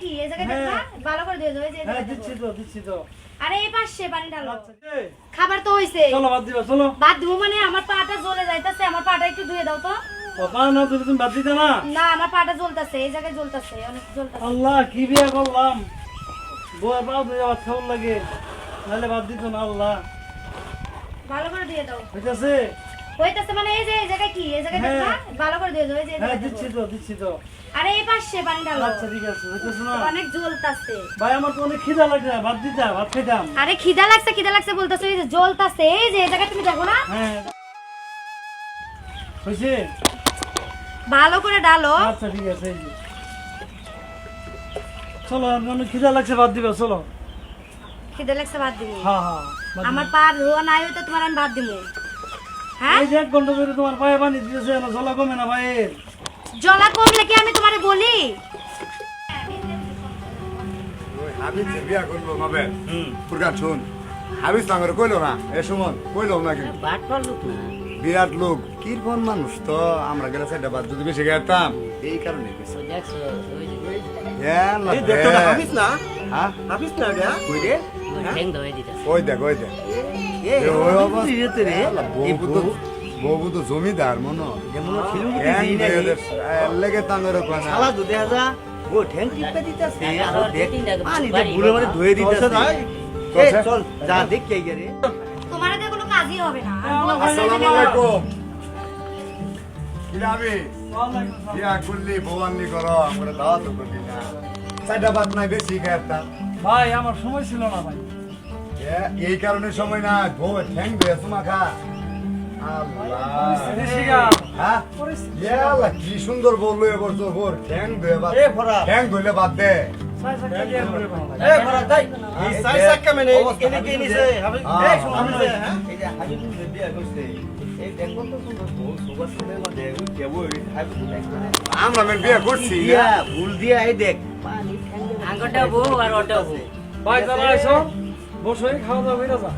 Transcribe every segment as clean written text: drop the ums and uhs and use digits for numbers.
কি এই জায়গায় দেখা ভালো করে দিয়ে দাও এই যে হ্যাঁ দিচ্ছি তো আরে এই পাশে পানি ঢালো আচ্ছা খাবার তো হইছে চলো বাদ দিবা চলো বাদ দিব মানে আমার পাটা জ্বলে যাইতাছে আমার পাটা একটু ধুয়ে দাও তো বাবা না তুমি বাদ দিতে না না আমার পাটা জ্বলতাছে এই জায়গায় জ্বলতাছে অনেক জ্বলতাছে আল্লাহ কি বিয়া করলাম বউয়া পাও দিয়ে ভাত খাওয়ার লাগে নাহলে বাদ দিত না আল্লাহ ভালো করে দিয়ে দাও হইতাছে হইতাছে মানে এই যে এই জায়গায় কি এই জায়গায় দেখা ভালো করে দিয়ে দাও এই যে হ্যাঁ দিচ্ছি তো আরে এই পাশে পানি ঢালো আচ্ছা ঠিক আছে হইতাছে না অনেক জ্বলতাছে ভাই আমার তো অনেক খিদা লাগে ভাত দিতা ভাত খাইতাম আরে খিদা লাগছে বলতাছো এই যে জ্বলতাছে এই যে এই জায়গায় তুমি দেখো না হ্যাঁ হইছে ভালো করে ডালো আচ্ছা ঠিক আছে এই যে চলো আমার খিদা লাগছে ভাত দিবা চলো খিদা লাগছে ভাত দিবি হ্যাঁ আমার পা ধোয়া নাই হইতো তোমার আমি ভাত দিবো হ্যাঁ এই যে 1 ঘন্টা ধরে তোমার পায়ে পানি দিতেছে না জলা কমে না ভাই জলা কমলে কি আমি তোমারে বলি হাবিজ বিয়া করলো নবে ফুরকান শুন হাবিজ নামের কইলো না এ সুমন কইলো না কিন্তু বিরাট লোক কিরকম মানুষ তো আমরা গেলে সেটা বাদ যদি বেশি গেতাম এই কারণে গেছে এই দেখো না হাফিজ না হ্যাঁ হাফিজ না এটা কই রে ওই দেখ ওই অবস্থা বউ তো জমিদার মনো লেগে তাঙ্গের ওখানে শালা দুধে হাজা ও ঠ্যাং টিপে দিতাছে আর দেখ পানি দে বুড়ে মানে ধুয়ে দিতাছে এই চল যা দেখ কে গেরে তোমারে দিয়ে কোনো কাজই হবে না আসসালামু আলাইকুম কিলাবি বিয়া করলি ভবানী করো আমরা দাওয়াত করলি না সাইডা বাদ নাই বেশি খাইতা ভাই আমার সময় ছিল না ভাই এই কারণে সময় না বউ ঠ্যাং দিয়ে তোমা খা হ্যাঁ কি সুন্দর বললো এবার তোর বোর ঠ্যাং ধুয়ে বাদ ঠ্যাং ধুলে বাদ দে এ ভরা তাই এই সাই সাক্কা মানে এনে কে নিছে হাবিজ এই শুনুন হ্যাঁ এই যে হাবিজ বিয়া করছে এই দেখো তো সুন্দর বউ সুগার সুগার মধ্যে কেবো আমরা মেন বিয়া করছি দিয়া ভুল দিয়া এই দেখ পানি আঙ্গটা বউ আর ওটা বউ ভাই যারা আইছো বসে খাওয়া দাওয়া কইরা যা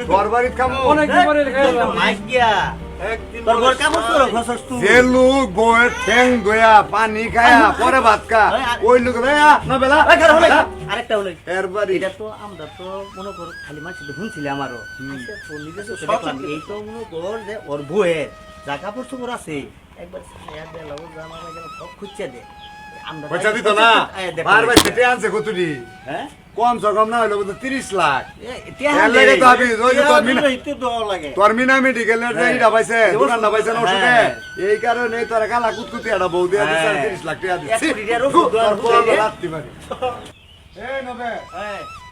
তোর বাড়ি কামো অনেক পরে খাইলাম মাইক গিয়া তোর ঘর কাপড় তোর ঘসস তুই যে লোক বউয়ের ঠ্যাং ধোয়া পানি খায়া পরে ভাত খা ওই লোক না বেলা আরেকটা হলো এর বাড়ি এটা তো আমরা তো মনে কর খালি মানুষ শুনছিলি আমারও তোর নিজে চোখে দেখলাম এই তো মনে কর যে ওর বউয়ে যা কাপড় চোপড় আছে একবার ছায়া দে লাও জামা যেন সব খুঁজছে দে আমরা পয়সা দিত না বারবার সেটে আনছে কতটি হ্যাঁ কম সে কম না হইলো 30 লাখ তেহাল লাগে তো আমি ওই যে তোর মিনা ইতে দোয়া লাগে তোর মিনা মেডিকেলের যে ইটা পাইছে দোকানটা পাইছে না ওষুধে এই কারণে তোর কালা কুতকুতি একটা বউ দিয়ে দিছে 30 লাখ টাকা দিছে রাত্রি মারি এই নবে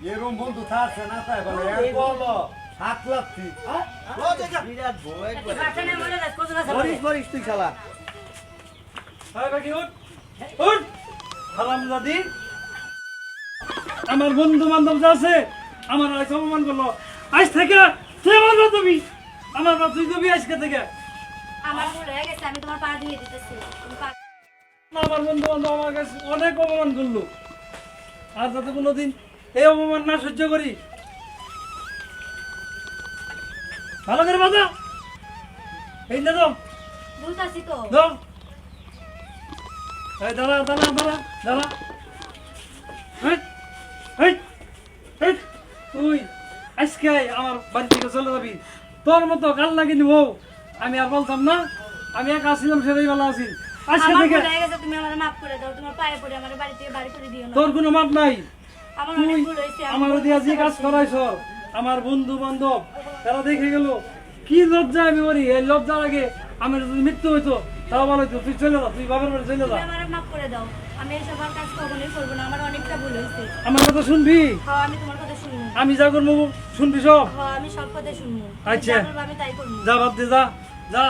এরকম বন্ধু থাকছে না তাই বলে এক বলো 7 লাখ বিরাট বউ একবার বাচ্চানে মরে যাচ্ছে কোন না মরিস মরিস তুই শালা ভাই বাকি উঠ হারামজাদি আমার বন্ধু বান্ধব যা আছে আমার আজ অপমান করলো আজ থেকে তুই আমার বান্ধবী আমার তুই দিবি আজকে থেকে আমার ভুল হয়ে গেছে আমি তোমার পা ধুয়ে দিতেছি তুমি পা আমার বন্ধু বান্ধব আমার কাছে অনেক অপমান করলো আর যাতে কোনোদিন এই অপমান না সহ্য করি ভালো করে বাজা এই না তো বুঝতাছি তো দাও এই দাঁড়া তুই আজকে আমার বাড়ি থেকে চলে যাবি তোর মতো কাল লাগি নিব আমি আর বলতাম না আমি একা আসছিলাম সেটাই ভালো আছি আজকে আমার থেকে ভুল হয়ে গেছে তুমি আমারে maaf করে দাও তোমার পায়ে পড়ে আমার বাড়ি থেকে বাড়ি করে দিও না তোর কোনো মাপ নাই আমার তুই অনেক ভুল হইছে আমার দিয়া যে কাজ করাইছ আমার বন্ধু বান্ধব তারা দেখে গেল কি লজ্জা আমি করি এই লজ্জার আগে আমার যদি মৃত্যু হইতো তাও ভালো হইতো তুই চলে যা তুই বাবার বাড়ি চলে যা তুমি আমারে maaf করে দাও আমি এইসব আর কাজ কখনোই করব না আমার অনেকটা ভুল হইছে আমার কথা শুনবি হ্যাঁ আমি তোমার কথা শুনবো আমি যা করবো শুনবি সব হ্যাঁ আমি সব কথা শুনবো আচ্ছা। আমি তাই করব যা বাদ দে যা যা